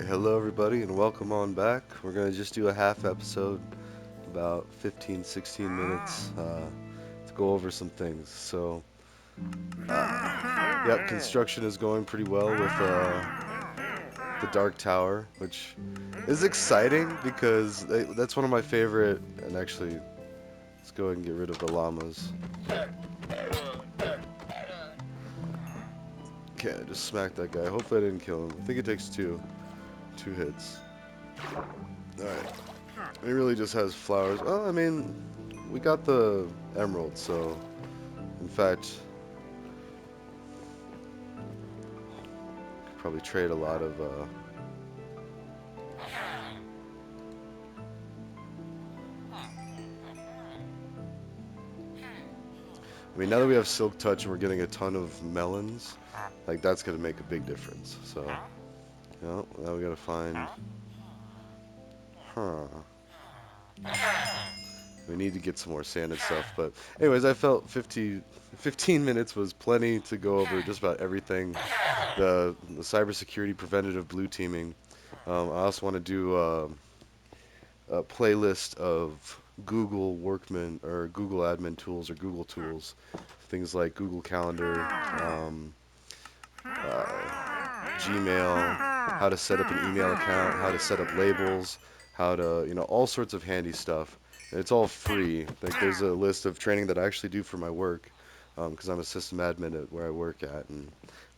Hello, everybody, and welcome on back. We're going to just do a half episode, about 15, 16 minutes, to go over some things. Yep, construction is going pretty well with the Dark Tower, which is exciting because that's one of my favorite. And actually, let's go ahead and get rid of the llamas. Okay, I just smacked that guy. Hopefully, I didn't kill him. I think it takes two hits. Alright. It really just has flowers. Well, I mean, we got the emerald, so in fact, could probably trade a lot of. I mean, now that we have Silk Touch and we're getting a ton of melons, like that's gonna make a big difference. So, now we gotta find. Huh. We need to get some more sand and stuff. But, anyways, I felt 15 minutes was plenty to go over just about everything. The cybersecurity preventative blue teaming. I also want to do a playlist of Google Workman or Google admin tools or Google tools, things like Google Calendar, Gmail, how to set up an email account, how to set up labels, how to, all sorts of handy stuff. And it's all free. Like there's a list of training that I actually do for my work, because I'm a system admin at where I work at, and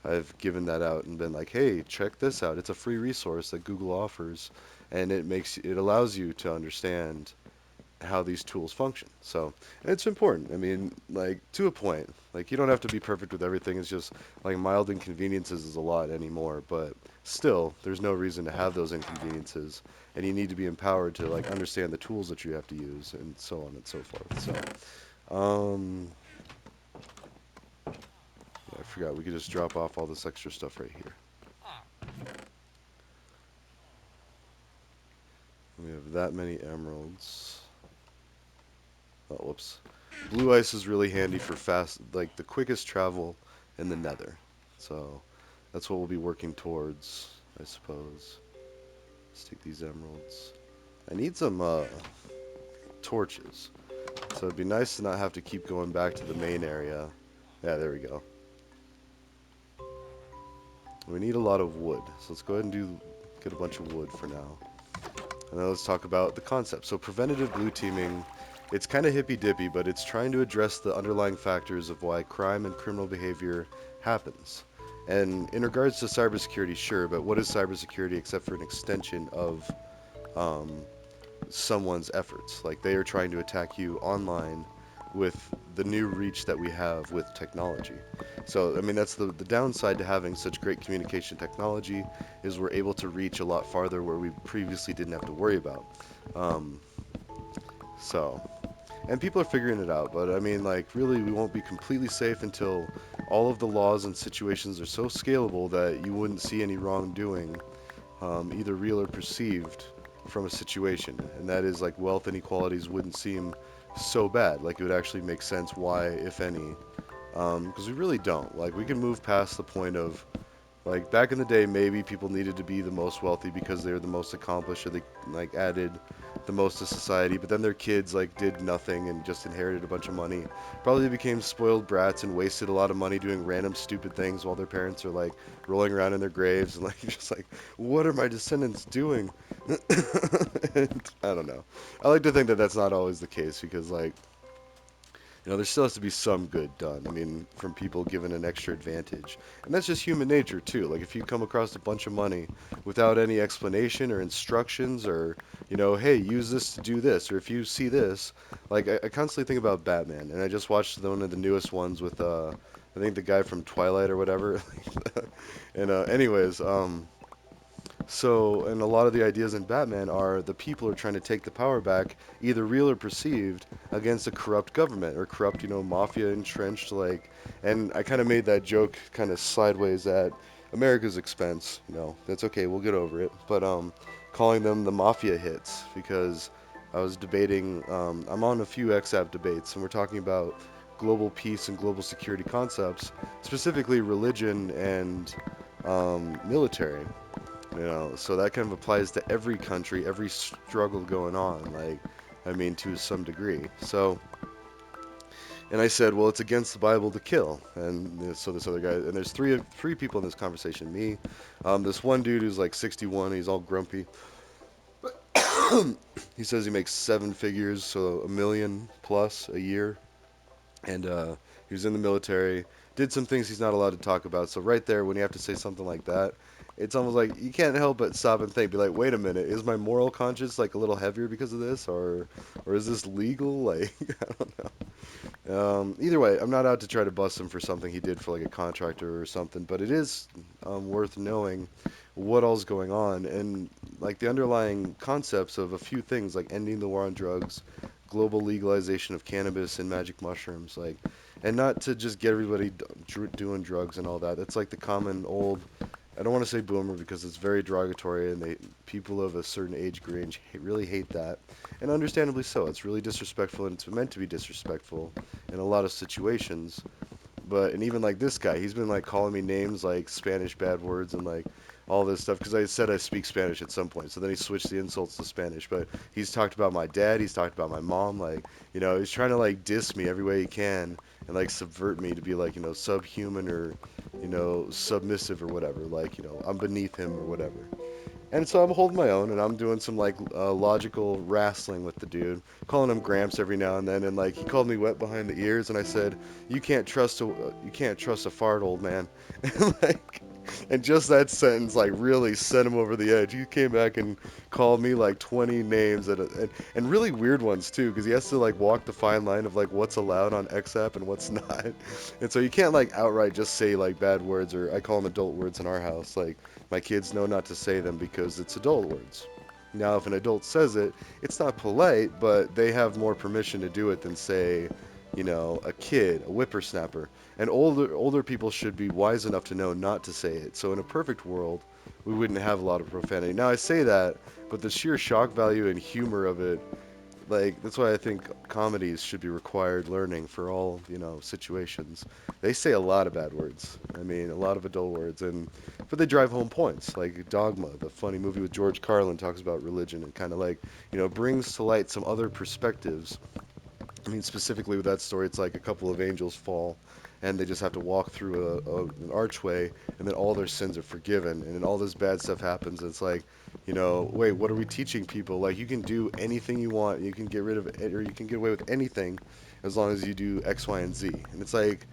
I've given that out and been like, hey, check this out. It's a free resource that Google offers, and it allows you to understand how these tools function. So it's important. I mean, like to a point. Like you don't have to be perfect with everything. It's just like mild inconveniences is a lot anymore. But still, there's no reason to have those inconveniences, and you need to be empowered to like understand the tools that you have to use, and so on and so forth. Yeah, I forgot we could just drop off all this extra stuff right here. We have that many emeralds. Oh, whoops. Blue ice is really handy for fast, like the quickest travel in the nether. So that's what we'll be working towards, I suppose. Let's take these emeralds. I need some torches. So it'd be nice to not have to keep going back to the main area. Yeah, there we go. We need a lot of wood. So let's go ahead and get a bunch of wood for now. And then let's talk about the concept. So preventative blue teaming, it's kind of hippy-dippy, but it's trying to address the underlying factors of why crime and criminal behavior happens. And in regards to cybersecurity, sure, but what is cybersecurity except for an extension of um, someone's efforts? Like they are trying to attack you online with the new reach that we have with technology. So, I mean, that's the downside to having such great communication technology is we're able to reach a lot farther where we previously didn't have to worry about. Um, so, and people are figuring it out, but I mean, like, really, we won't be completely safe until all of the laws and situations are so scalable that you wouldn't see any wrongdoing, either real or perceived, from a situation. And that is, like, wealth inequalities wouldn't seem so bad. Like, it would actually make sense why, if any, because we really don't. Like, we can move past the point of, like, back in the day, maybe people needed to be the most wealthy because they were the most accomplished or they, like, added the most to society, but then their kids, like, did nothing and just inherited a bunch of money. Probably became spoiled brats and wasted a lot of money doing random stupid things while their parents are, like, rolling around in their graves and, like, just like, what are my descendants doing? And, I don't know. I like to think that that's not always the case because, like, there still has to be some good done. I mean, from people given an extra advantage. And that's just human nature, too. Like, if you come across a bunch of money without any explanation or instructions or, hey, use this to do this, or if you see this, like, I constantly think about Batman. And I just watched one of the newest ones with, I think the guy from Twilight or whatever. And, anyways, so, and a lot of the ideas in Batman are the people are trying to take the power back, either real or perceived, against a corrupt government or corrupt, mafia entrenched, like, and I kind of made that joke kind of sideways at America's expense, that's okay, we'll get over it, but, calling them the mafia hits, because I was debating, I'm on a few XApp debates, and we're talking about global peace and global security concepts, specifically religion and military. So that kind of applies to every country, every struggle going on, like, I mean, to some degree. So, and I said, well, it's against the Bible to kill. And so this other guy, and there's three people in this conversation. Me, this one dude who's like 61, he's all grumpy. He says he makes seven figures, so 1 million plus a year, and he was in the military. Did some things he's not allowed to talk about. So right there, when you have to say something like that, it's almost like you can't help but stop and think, be like, wait a minute, is my moral conscience like a little heavier because of this, or is this legal? Like, I don't know. Either way, I'm not out to try to bust him for something he did for like a contractor or something, but it is worth knowing what all's going on and like the underlying concepts of a few things like ending the war on drugs, global legalization of cannabis and magic mushrooms, like, and not to just get everybody doing drugs and all that. That's like the common old. I don't want to say boomer because it's very derogatory, and people of a certain age range really hate that, and understandably so. It's really disrespectful, and it's meant to be disrespectful in a lot of situations. But and even like this guy, he's been like calling me names like Spanish bad words and like all this stuff because I said I speak Spanish at some point. So then he switched the insults to Spanish. But he's talked about my dad. He's talked about my mom. Like, he's trying to like diss me every way he can and like subvert me to be like, subhuman or submissive or whatever. Like, I'm beneath him or whatever. And so I'm holding my own, and I'm doing some like logical wrestling with the dude, calling him Gramps every now and then, and like he called me wet behind the ears, and I said, you can't trust a fart, old man," and like, and just that sentence like really sent him over the edge. He came back and called me like 20 names and really weird ones too, because he has to like walk the fine line of like what's allowed on XApp and what's not, and so you can't like outright just say like bad words or I call them adult words in our house like. My kids know not to say them because it's adult words. Now, if an adult says it, it's not polite, but they have more permission to do it than, say, a kid, a whippersnapper. And older people should be wise enough to know not to say it. So in a perfect world, we wouldn't have a lot of profanity. Now, I say that, but the sheer shock value and humor of it, like, that's why I think comedies should be required learning for all, situations. They say a lot of bad words. I mean, a lot of adult words, but they drive home points. Like Dogma, the funny movie with George Carlin, talks about religion and kind of like, brings to light some other perspectives. I mean, specifically with that story, it's like a couple of angels fall, and they just have to walk through an archway, and then all their sins are forgiven, and then all this bad stuff happens. And it's like, wait, what are we teaching people? Like, you can do anything you want, you can get rid of it, or you can get away with anything, as long as you do X, Y, and Z. And it's like,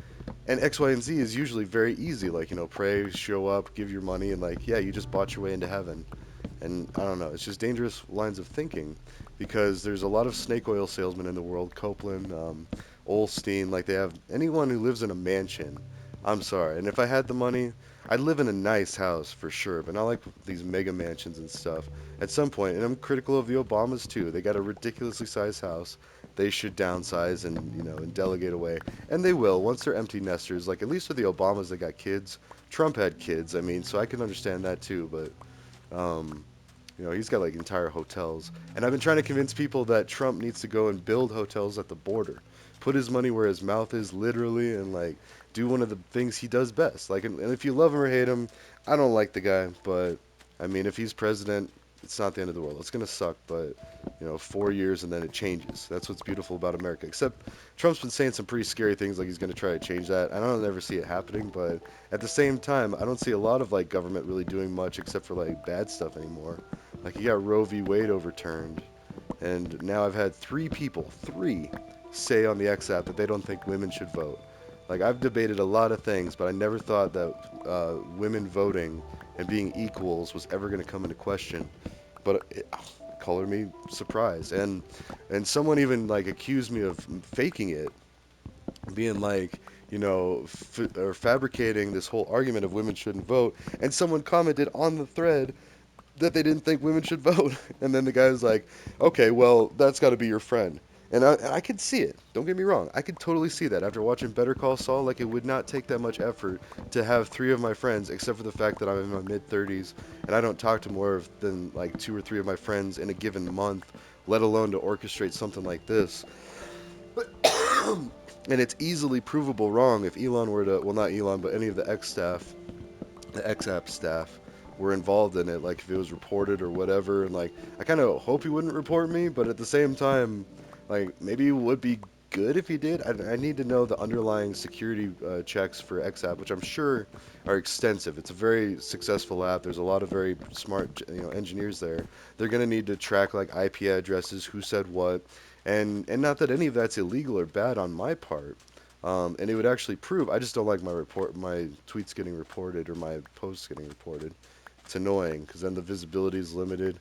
and X, Y, and Z is usually very easy. Like, pray, show up, give your money, and like, yeah, you just bought your way into heaven. And I don't know, it's just dangerous lines of thinking because there's a lot of snake oil salesmen in the world. Copeland, Olstein, like they have anyone who lives in a mansion. I'm sorry. And if I had the money, I'd live in a nice house for sure, but not like these mega mansions and stuff. At some point, and I'm critical of the Obamas too. They got a ridiculously sized house. They should downsize and and delegate away, and they will once they're empty nesters. Like at least with the Obamas, they got kids. Trump had kids. I mean, so I can understand that too. But he's got like entire hotels. And I've been trying to convince people that Trump needs to go and build hotels at the border. Put his money where his mouth is, literally, and like do one of the things he does best. Like, and if you love him or hate him, I don't like the guy, but I mean, if he's president, it's not the end of the world. It's gonna suck, but 4 years and then it changes. That's what's beautiful about America. Except Trump's been saying some pretty scary things, like he's gonna try to change that. I don't ever see it happening, but at the same time, I don't see a lot of like government really doing much except for like bad stuff anymore. Like you got Roe v. Wade overturned, and now I've had three, say on the X app that they don't think women should vote. Like I've debated a lot of things, but I never thought that women voting and being equals was ever going to come into question. But it colored me surprised, and someone even like accused me of faking it, being like, or fabricating this whole argument of women shouldn't vote. And someone commented on the thread that they didn't think women should vote. And then the guy was like, okay, well, that's got to be your friend. And I could see it. Don't get me wrong. I could totally see that after watching Better Call Saul. Like, it would not take that much effort to have three of my friends, except for the fact that I'm in my mid 30s and I don't talk to more than like two or three of my friends in a given month, let alone to orchestrate something like this. And it's easily provable wrong if Elon were to, well, not Elon, but any of the X staff, the X app staff, were involved in it, like if it was reported or whatever. And like, I kind of hope he wouldn't report me, but at the same time, like maybe it would be good if he did. I need to know the underlying security checks for XApp, which I'm sure are extensive. It's a very successful app. There's a lot of very smart, engineers there. They're gonna need to track like IP addresses, who said what, and not that any of that's illegal or bad on my part. And it would actually prove. I just don't like my tweets getting reported or my posts getting reported. It's annoying because then the visibility is limited.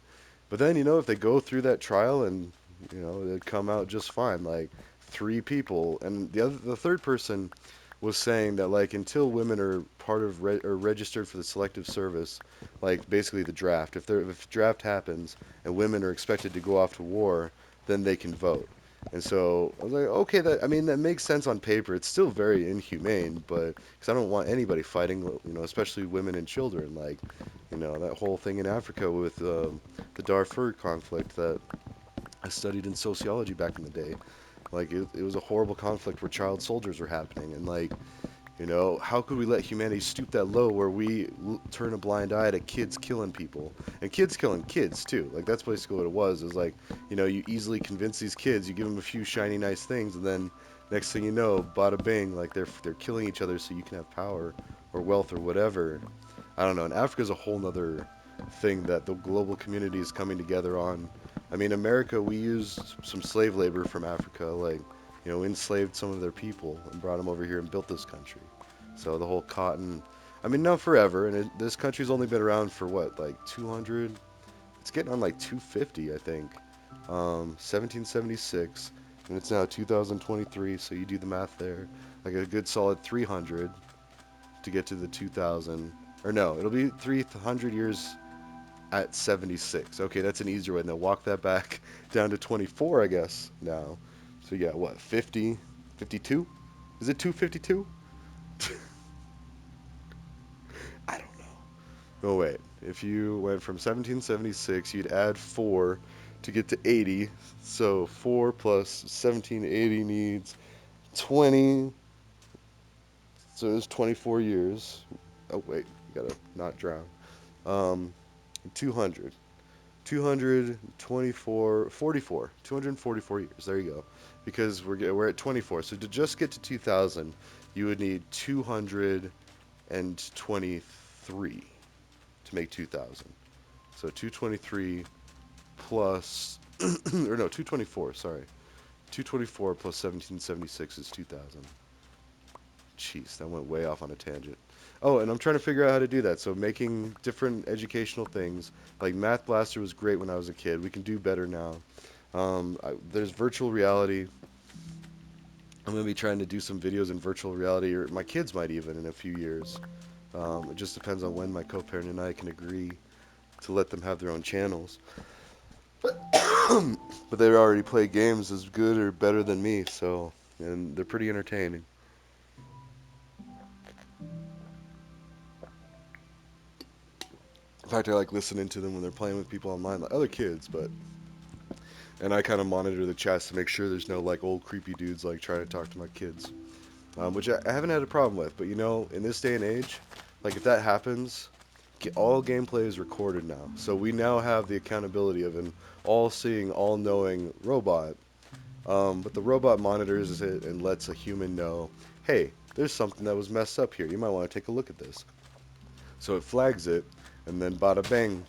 But then if they go through that trial and it'd come out just fine. Like three people, and the third person was saying that like until women are part of or registered for the selective service, like basically the draft. If draft happens and women are expected to go off to war, then they can vote. And so I was like, okay, that makes sense on paper. It's still very inhumane, but because I don't want anybody fighting, especially women and children. Like, that whole thing in Africa with the Darfur conflict that I studied in sociology back in the day. Like, it was a horrible conflict where child soldiers were happening, and like, how could we let humanity stoop that low where we turn a blind eye to kids killing people and kids killing kids too? Like that's basically what it was. Is like, you easily convince these kids, you give them a few shiny nice things, and then next thing you know, bada bing, like they're killing each other so you can have power or wealth or whatever. I don't know. And Africa's a whole nother thing that the global community is coming together on. I mean, America, we used some slave labor from Africa, like, enslaved some of their people and brought them over here and built this country. So the whole cotton, I mean, not forever, and this country's only been around for what, like 200? It's getting on like 250, I think. 1776, and it's now 2023, so you do the math there. Like a good solid 300 to get to the 2000. Or no, it'll be 300 years at 76. Okay, that's an easier way. Now walk that back down to 24, I guess, now. So yeah, what, 50, 52? Is it 252? I don't know. No, wait. If you went from 1776, you'd add 4 to get to 80. So 4 plus 1780 needs 20. So it's 24 years. Oh, wait. You gotta not drown. Um, 200. 224, 44, 244 years. There you go. Because we're at 24. So to just get to 2000, you would need 223 to make 2000. So 223 plus, or no, 224, sorry. 224 plus 1776 is 2000. Jeez, that went way off on a tangent. Oh, and I'm trying to figure out how to do that. So making different educational things. Like Math Blaster was great when I was a kid. We can do better now. There's virtual reality. I'm going to be trying to do some videos in virtual reality, or my kids might even in a few years. It just depends on when my co-parent and I can agree to let them have their own channels. But they already play games as good or better than me, so, and they're pretty entertaining. In fact, I like listening to them when they're playing with people online, like other kids, and I kind of monitor the chats to make sure there's no like old creepy dudes like trying to talk to my kids, which I haven't had a problem with. But in this day and age, like if that happens, all gameplay is recorded now, so we now have the accountability of an all-seeing, all-knowing robot. But the robot monitors it and lets a human know, hey, there's something that was messed up here. You might want to take a look at this. So it flags it, and then bada bang,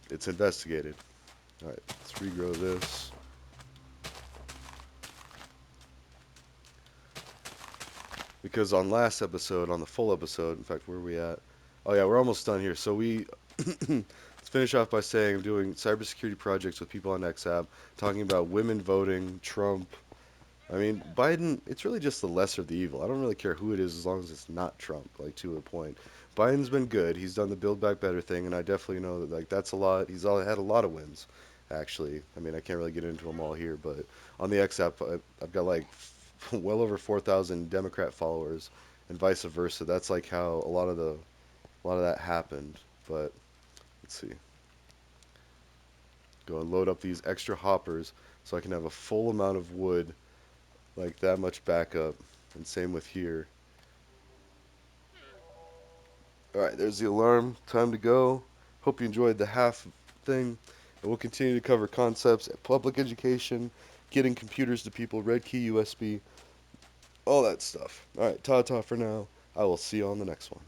it's investigated. All right, let's regrow this. Because on last episode, on the full episode, in fact, where are we at? Oh yeah, we're almost done here. So let's finish off by saying I'm doing cybersecurity projects with people on XAB, talking about women voting, Trump. I mean, Biden, it's really just the lesser of the evil. I don't really care who it is as long as it's not Trump, like to a point. Biden's been good. He's done the Build Back Better thing, and I definitely know that like that's a lot. Had a lot of wins, actually. I mean, I can't really get into them all here, but on the X app, I've got like well over 4,000 Democrat followers, and vice versa. That's like how a lot of that happened. But let's see. Go and load up these extra hoppers so I can have a full amount of wood, like that much backup. And same with here. Alright, there's the alarm. Time to go. Hope you enjoyed the half thing. And we'll continue to cover concepts at public education, getting computers to people, red key USB, all that stuff. Alright, ta-ta for now. I will see you on the next one.